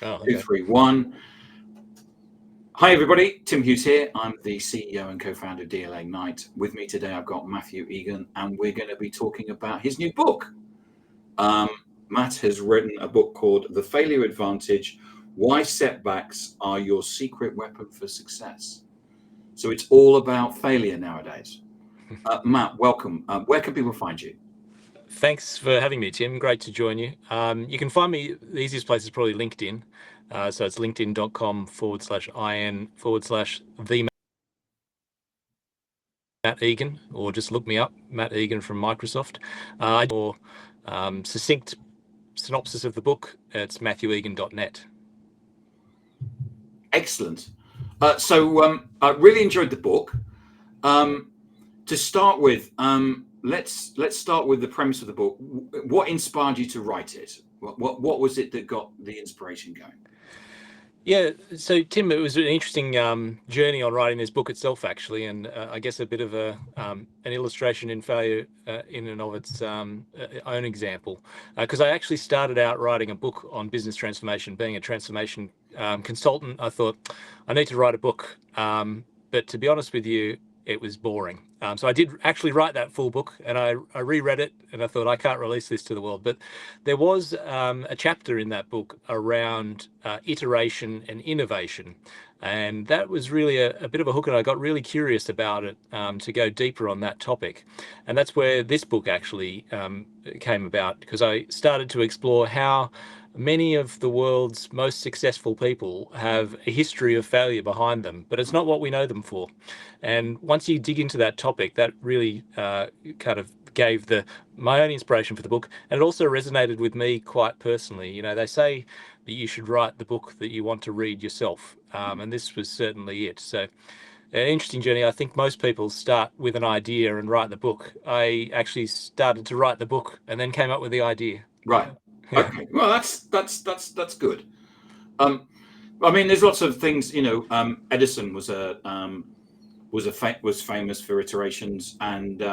Oh, okay. 2, 3, 1. Hi, everybody. Tim Hughes here. I'm the CEO and co-founder of DLA Ignite. With me today, I've got Matthew Egan, and we're going to be talking about his new book. Matt has written a book called The Failure Advantage: Why Setbacks Are Your Secret Weapon for Success. So it's all about failure nowadays. Matt, welcome. Where can people find you? Thanks for having me, Tim. Great to join you. You can find me, the easiest place is probably LinkedIn. So it's linkedin.com/in/the Matt Egan, or just look me up, Matt Egan from Microsoft. Or succinct synopsis of the book, it's matthewegan.net. Excellent. So I really enjoyed the book. To start with, let's start with the premise of the book. What inspired you to write it? What was it that got the inspiration going? Yeah, so Tim, it was an interesting journey on writing this book itself, actually, and I guess a bit of an illustration in failure in and of its own example. Because I actually started out writing a book on business transformation. Being a transformation consultant, I thought I need to write a book. But to be honest with you, it was boring. So I did actually write that full book, and I reread it, and I thought I can't release this to the world. But there was a chapter in that book around iteration and innovation, and that was really a bit of a hook, and I got really curious about it to go deeper on that topic. And that's where this book actually came about, because I started to explore how many of the world's most successful people have a history of failure behind them, but it's not what we know them for. And once you dig into that topic, that really kind of gave my own inspiration for the book, and it also resonated with me quite personally. You know, they say that you should write the book that you want to read yourself, and this was certainly it. So an interesting journey. I think most people start with an idea and write the book. I actually started to write the book and then came up with the idea. Right. Okay. Well, that's good. I mean, there's lots of things. You know, Edison was famous for iterations, and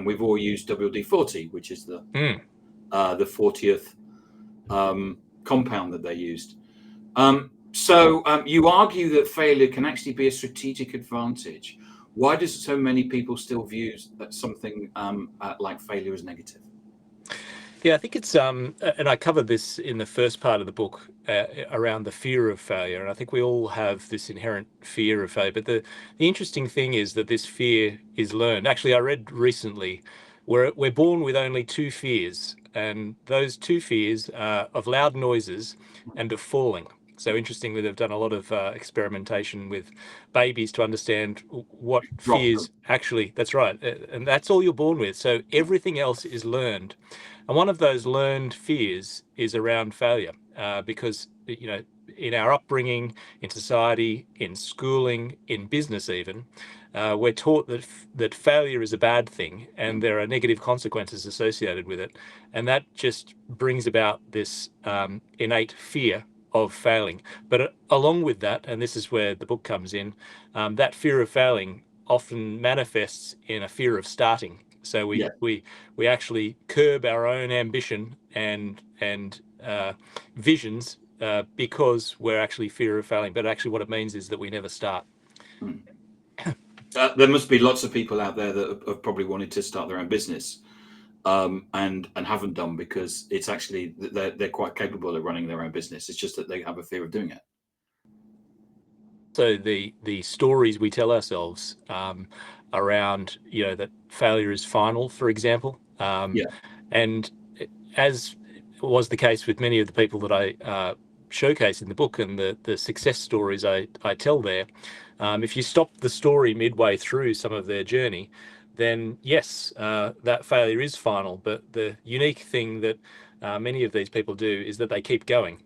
we've all used WD-40, which is the 40th compound that they used. So you argue that failure can actually be a strategic advantage. Why do so many people still view that something like failure as negative? Yeah, I think it's, and I covered this in the first part of the book around the fear of failure. And I think we all have this inherent fear of failure. But the interesting thing is that this fear is learned. Actually, I read recently we're born with only two fears. And those two fears are of loud noises and of falling. So interestingly, they've done a lot of experimentation with babies to understand what fears actually, that's right. And that's all you're born with. So everything else is learned. And one of those learned fears is around failure, because, you know, in our upbringing, in society, in schooling, in business even, we're taught that failure is a bad thing and there are negative consequences associated with it. And that just brings about this innate fear of failing. But along with that, and this is where the book comes in, that fear of failing often manifests in a fear of starting. So we actually curb our own ambition and visions because we're actually fear of failing. But actually, what it means is that we never start. There must be lots of people out there that have probably wanted to start their own business and haven't done, because it's actually they're quite capable of running their own business. It's just that they have a fear of doing it. So the stories we tell ourselves around, you know, that failure is final, for example, and as was the case with many of the people that I showcase in the book and the success stories I tell there, if you stop the story midway through some of their journey, then yes, that failure is final. But the unique thing that many of these people do is that they keep going.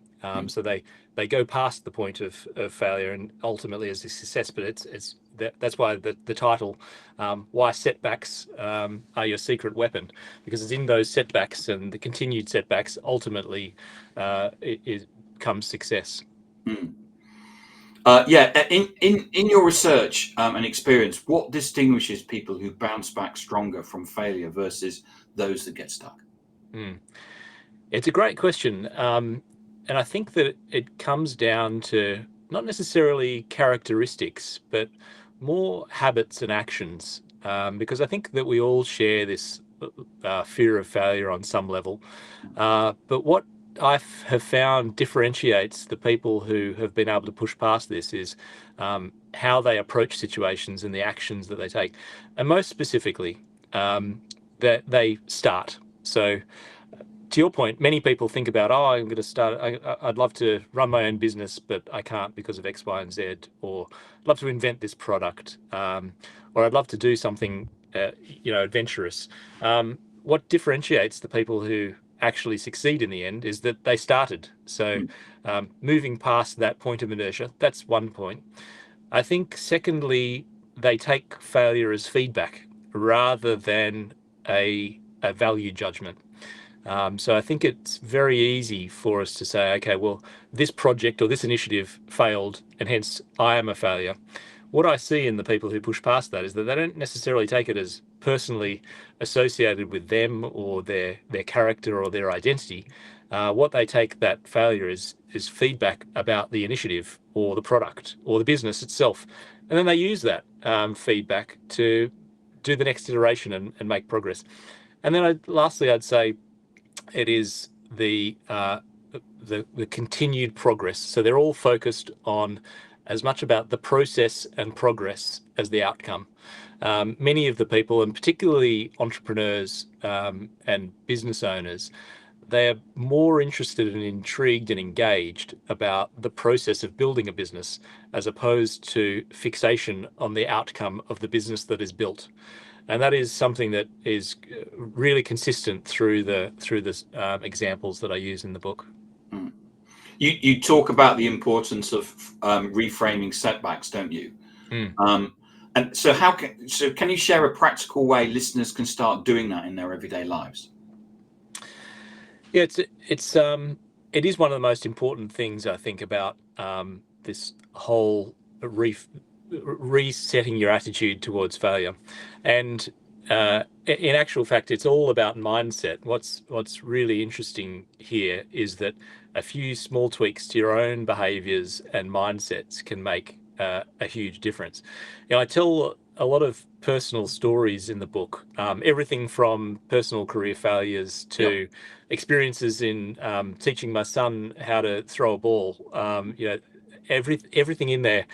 So they go past the point of failure and ultimately as a success. But that's why the title, Why Setbacks Are Your Secret Weapon, because it's in those setbacks and the continued setbacks ultimately it comes success. In your research and experience, what distinguishes people who bounce back stronger from failure versus those that get stuck? It's a great question. I think that it comes down to not necessarily characteristics, but more habits and actions. Because I think that we all share this fear of failure on some level. But what have found differentiates the people who have been able to push past this is how they approach situations and the actions that they take. And most specifically, that they start. So to your point, many people think about, oh, I'm going to start, I'd love to run my own business, but I can't because of X, Y, and Z, or I'd love to invent this product, or I'd love to do something, adventurous. What differentiates the people who actually succeed in the end is that they started. So moving past that point of inertia, that's one point. I think secondly, they take failure as feedback rather than a value judgment. So I think it's very easy for us to say, okay, well, this project or this initiative failed, and hence I am a failure. What I see in the people who push past that is that they don't necessarily take it as personally associated with them or their character or their identity. What they take that failure is feedback about the initiative or the product or the business itself. And then they use that feedback to do the next iteration and make progress. And then lastly, I'd say it is the continued progress. So they're all focused on as much about the process and progress as the outcome. Many of the people, and particularly entrepreneurs and business owners, they're more interested and intrigued and engaged about the process of building a business as opposed to fixation on the outcome of the business that is built. And that is something that is really consistent through the examples that I use in the book. You talk about the importance of reframing setbacks, don't you? And so can you share a practical way listeners can start doing that in their everyday lives? Yeah, it is one of the most important things I think about this whole resetting your attitude towards failure. And in actual fact, it's all about mindset. What's really interesting here is that a few small tweaks to your own behaviors and mindsets can make a huge difference. I tell a lot of personal stories in the book, everything from personal career failures to experiences in teaching my son how to throw a ball. Everything in there.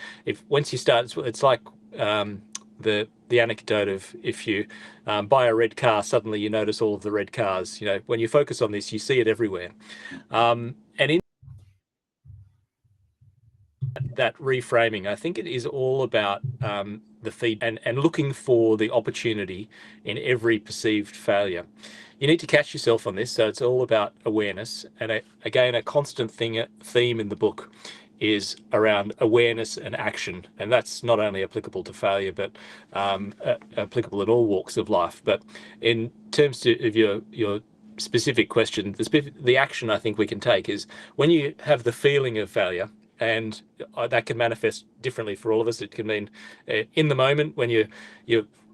Once you start, it's like the anecdote of if you buy a red car, suddenly you notice all of the red cars. When you focus on this, you see it everywhere. And in that reframing, I think it is all about the feed and looking for the opportunity in every perceived failure. You need to catch yourself on this. So it's all about awareness. And again, a constant theme in the book is around awareness and action. And that's not only applicable to failure, but applicable in all walks of life. But in terms of your specific question, the action I think we can take is when you have the feeling of failure, and that can manifest differently for all of us. It can mean in the moment when your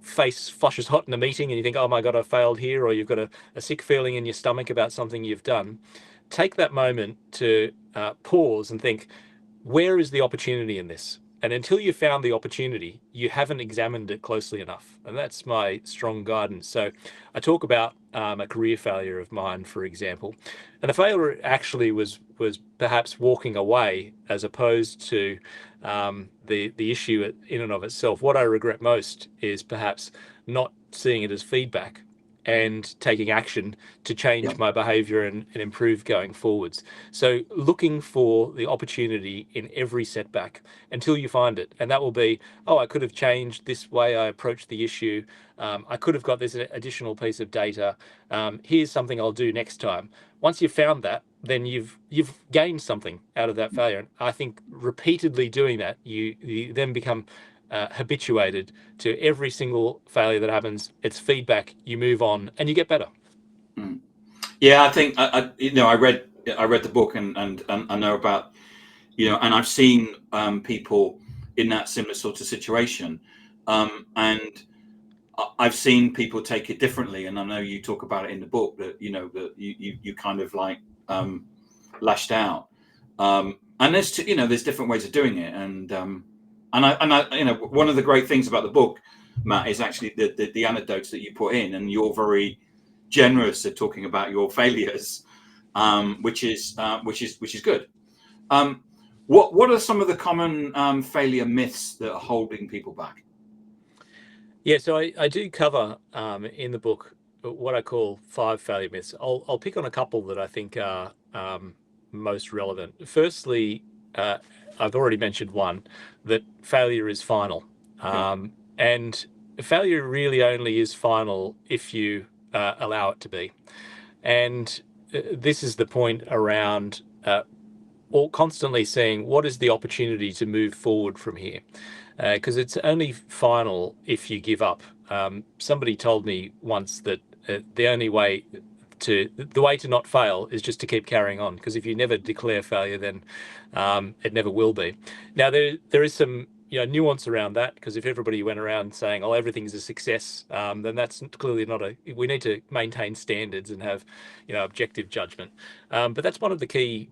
face flushes hot in a meeting and you think, oh my God, I failed here, or you've got a sick feeling in your stomach about something you've done. Take that moment to pause and think, where is the opportunity in this? And until you found the opportunity, you haven't examined it closely enough. And that's my strong guidance. So I talk about a career failure of mine, for example. And the failure actually was perhaps walking away as opposed to the issue in and of itself. What I regret most is perhaps not seeing it as feedback and taking action to change my behavior and improve going forwards. So looking for the opportunity in every setback until you find it. And that will be, oh, I could have changed this way I approached the issue. I could have got this additional piece of data. Here's something I'll do next time. Once you've found that, then you've gained something out of that failure. And I think repeatedly doing that, you then become habituated to every single failure that happens. It's feedback. You move on and you get better. Yeah, I think I read the book and I know about and I've seen people in that similar sort of situation, and I've seen people take it differently. And I know you talk about it in the book that that you kind of like lashed out. And there's there's different ways of doing it, and I one of the great things about the book, Matt, is actually the anecdotes that you put in, and you're very generous at talking about your failures, which is good. What are some of the common failure myths that are holding people back? Yeah, so I do cover in the book what I call 5 failure myths. I'll pick on a couple that I think are most relevant. Firstly, I've already mentioned one, that failure is final. And failure really only is final if you allow it to be. And this is the point around or constantly seeing what is the opportunity to move forward from here. Because it's only final if you give up. Somebody told me once that the way to not fail is just to keep carrying on. Because if you never declare failure, then it never will be. Now there is some nuance around that, because if everybody went around saying, "Oh, everything's a success," then that's clearly not we need to maintain standards and have objective judgment. But that's one of the key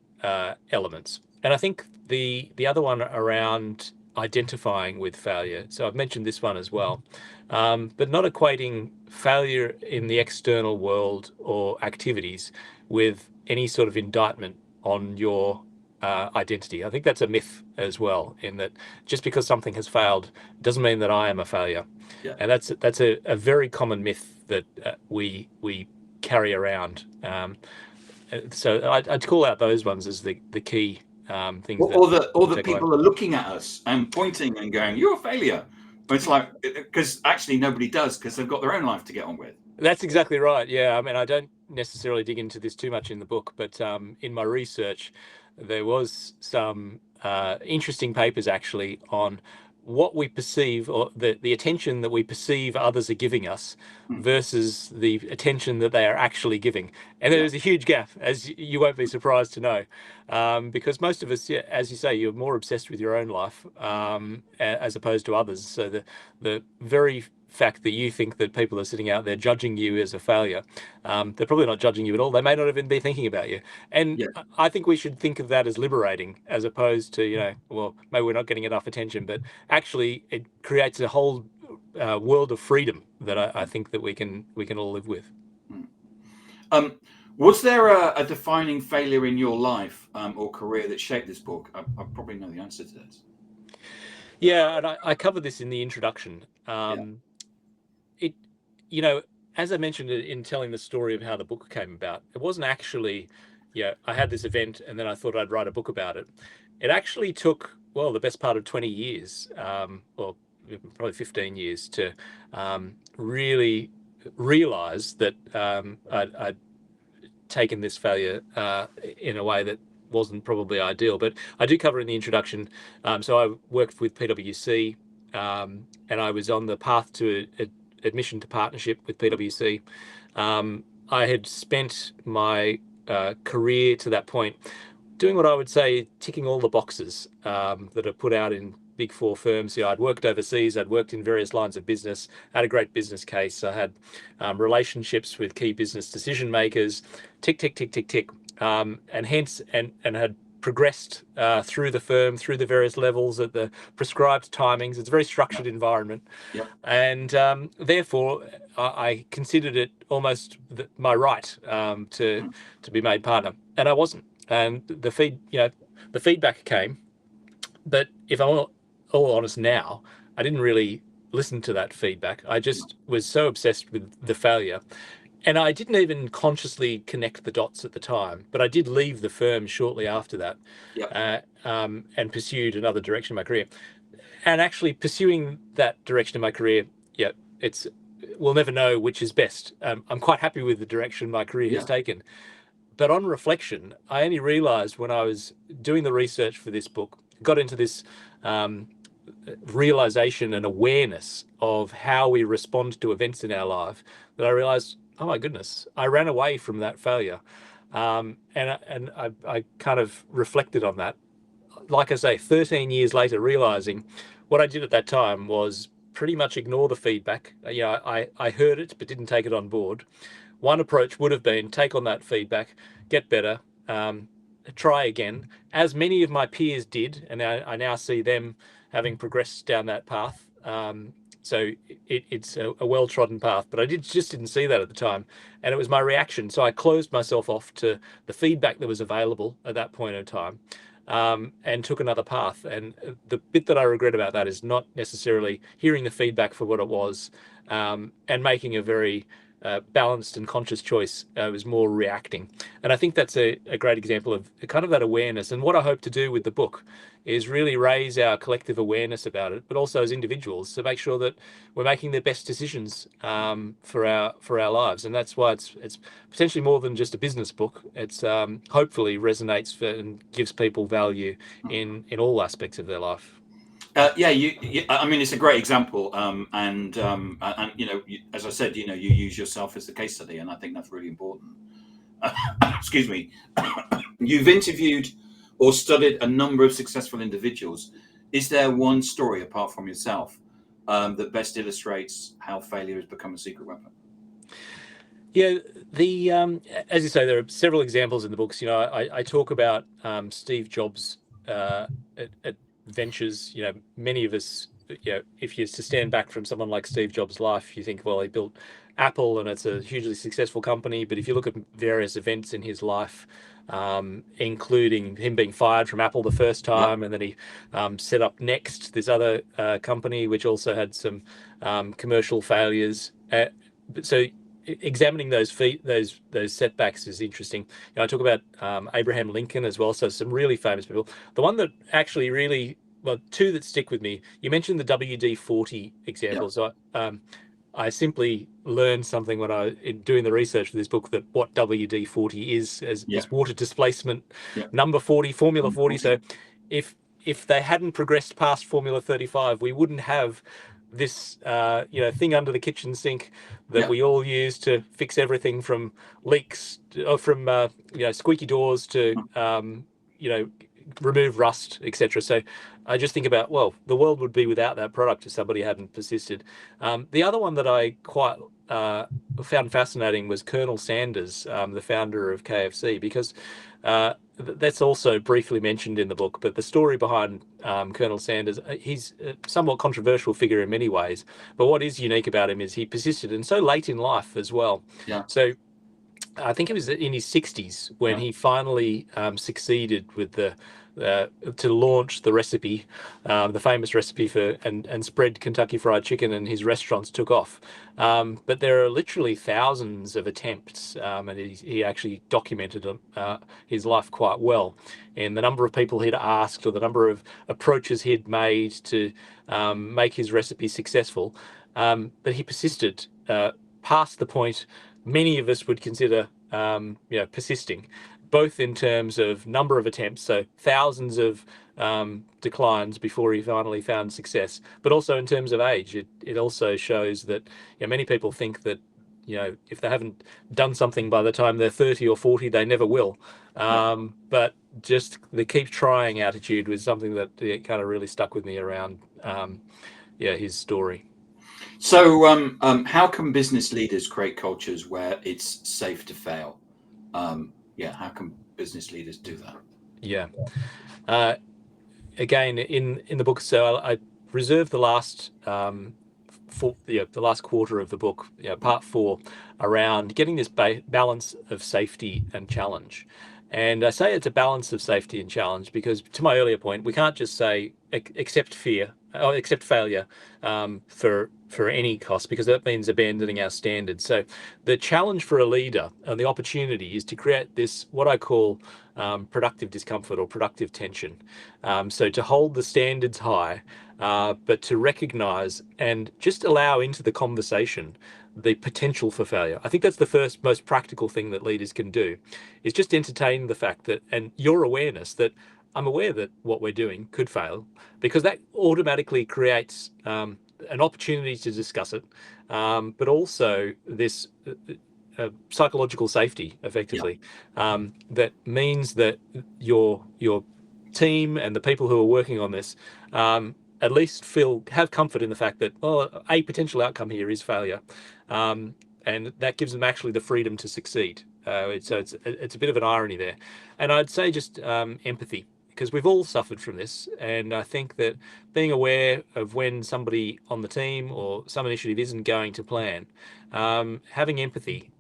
elements. And I think the other one around identifying with failure. So I've mentioned this one as well, but not equating failure in the external world or activities with any sort of indictment on your identity. I think that's a myth as well, in that just because something has failed doesn't mean that I am a failure. Yeah. And that's a very common myth that we carry around. So I'd call out those ones as the key things. Or that people are looking at us and pointing and going, "You're a failure." But it's like, because actually nobody does, because they've got their own life to get on with. That's exactly right. Yeah, I mean, I don't necessarily dig into this too much in the book, but in my research, there was some interesting papers actually on what we perceive, or the attention that we perceive others are giving us versus the attention that they are actually giving. And there is a huge gap, as you won't be surprised to know, because most of us, as you say, you're more obsessed with your own life as opposed to others. So the very fact that you think that people are sitting out there judging you as a failure, they're probably not judging you at all. They may not even be thinking about you. And I think we should think of that as liberating, as opposed to, well, maybe we're not getting enough attention, but actually it creates a whole world of freedom that I think that we can all live with. Was there a defining failure in your life or career that shaped this book? I probably know the answer to this. Yeah, and I covered this in the introduction. As I mentioned in telling the story of how the book came about, it wasn't actually, I had this event and then I thought I'd write a book about it. It actually took, well, the best part of 20 years, or probably 15 years to really realize that I'd taken this failure in a way that wasn't probably ideal. But I do cover in the introduction. So I worked with PwC, and I was on the path to admission to partnership with PwC. I had spent my career to that point doing what I would say ticking all the boxes that are put out in Big Four firms. I'd worked overseas, I'd worked in various lines of business, had a great business case, I had relationships with key business decision makers, tick, tick, tick, tick, tick, and had progressed through the firm, through the various levels at the prescribed timings. It's a very structured environment. And therefore I considered it almost my right to be made partner, and I wasn't. And the feedback came, but if I'm all honest now, I didn't really listen to that feedback. I just was so obsessed with the failure. And I didn't even consciously connect the dots at the time, but I did leave the firm shortly after that, and pursued another direction in my career. And actually pursuing that direction in my career, we'll never know which is best. I'm quite happy with the direction my career has taken. But on reflection, I only realized when I was doing the research for this book, got into this realization and awareness of how we respond to events in our life, that I realized, oh my goodness, I ran away from that failure. And I kind of reflected on that. Like I say, 13 years later, realizing what I did at that time was pretty much ignore the feedback. I heard it, but didn't take it on board. One approach would have been take on that feedback, get better, try again, as many of my peers did, and I now see them having progressed down that path. So it's a well-trodden path, but I just didn't see that at the time, and it was my reaction. So I closed myself off to the feedback that was available at that point in time, and took another path. And the bit that I regret about that is not necessarily hearing the feedback for what it was, and making a very balanced and conscious choice. Was more reacting. And I think that's a great example of kind of that awareness. And what I hope to do with the book is really raise our collective awareness about it, but also as individuals to make sure that we're making the best decisions for our lives. And that's why it's potentially more than just a business book. It's hopefully resonates and gives people value in all aspects of their life. I mean, it's a great example, and as I said, you use yourself as the case study, and I think that's really important. Excuse me. You've interviewed or studied a number of successful individuals. Is there one story apart from yourself that best illustrates how failure has become a secret weapon? Yeah, as you say, there are several examples in the books. I talk about Steve Jobs at ventures. Many of us, if you're to stand back from someone like Steve Jobs' life, you think, well, he built Apple and it's a hugely successful company. But if you look at various events in his life, including him being fired from Apple the first time, and then he set up Next, this other company, which also had some commercial failures. So examining those setbacks is interesting. I talk about Abraham Lincoln as well, so some really famous people. The one that actually really, well, two that stick with me. You mentioned the WD-40 example. So I simply learned something when in doing the research for this book, that what WD-40 is water displacement number 40, Formula 40. So if they hadn't progressed past Formula 35, we wouldn't have this thing under the kitchen sink that we all use to fix everything from leaks, or from squeaky doors to remove rust, etc. So I just think about, well, the world would be without that product if somebody hadn't persisted. The other one that I quite found fascinating was Colonel Sanders, the founder of KFC, because that's also briefly mentioned in the book. But the story behind Colonel Sanders, he's a somewhat controversial figure in many ways. But what is unique about him is he persisted, and so late in life as well. So I think it was in his 60s when he finally succeeded with to launch the recipe, the famous recipe for and spread Kentucky Fried Chicken, and his restaurants took off. But there are literally thousands of attempts, and he actually documented his life quite well, in the number of people he'd asked or the number of approaches he'd made to make his recipe successful. But he persisted past the point many of us would consider persisting, both in terms of number of attempts, so thousands of declines before he finally found success, but also in terms of age. It also shows that many people think that if they haven't done something by the time they're 30 or 40, they never will. But just the keep trying attitude was something that kind of really stuck with me around his story. So how can business leaders create cultures where it's safe to fail? How can business leaders do that? Again, in the book, so I reserved the last the last quarter of the book, part 4, around getting this balance of safety and challenge. And I say it's a balance of safety and challenge because, to my earlier point, we can't just say accept failure for any cost, because that means abandoning our standards. So the challenge for a leader and the opportunity is to create this, what I call productive discomfort or productive tension. So to hold the standards high, but to recognize and just allow into the conversation the potential for failure. I think that's the first most practical thing that leaders can do, is just entertain the fact that, and your awareness that I'm aware that what we're doing could fail, because that automatically creates an opportunity to discuss it, but also this psychological safety, effectively, that means that your team and the people who are working on this at least have comfort in the fact that, a potential outcome here is failure, and that gives them actually the freedom to succeed. So it's a bit of an irony there. And I'd say just empathy, because we've all suffered from this. And I think that being aware of when somebody on the team or some initiative isn't going to plan, having empathy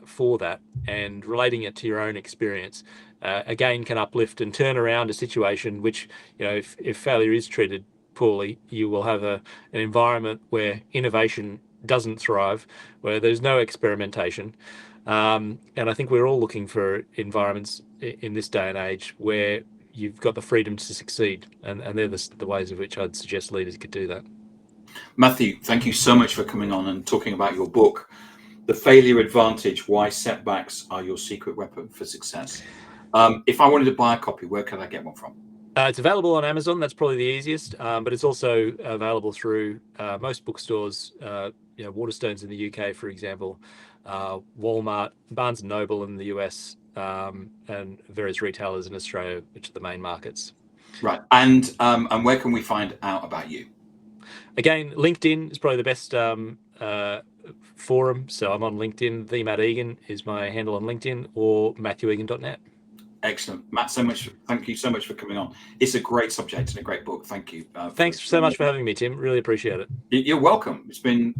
for that and relating it to your own experience, again, can uplift and turn around a situation which, if failure is treated poorly, you will have an environment where innovation doesn't thrive, where there's no experimentation. And I think we're all looking for environments in this day and age where you've got the freedom to succeed. And they're the ways in which I'd suggest leaders could do that. Matthew, thank you so much for coming on and talking about your book, The Failure Advantage, Why Setbacks Are Your Secret Weapon for Success. If I wanted to buy a copy, where could I get one from? It's available on Amazon. That's probably the easiest, but it's also available through most bookstores, Waterstones in the UK, for example, Walmart, Barnes & Noble in the US, and various retailers in Australia, which are the main markets. Right. And where can we find out about you? Again, LinkedIn is probably the best forum. So I'm on LinkedIn. The Matt Egan is my handle on LinkedIn, or MatthewEgan.net. Excellent. Matt, thank you so much for coming on. It's a great subject and a great book. Thank you. Thanks so much for having me, Tim. Really appreciate it. You're welcome. It's been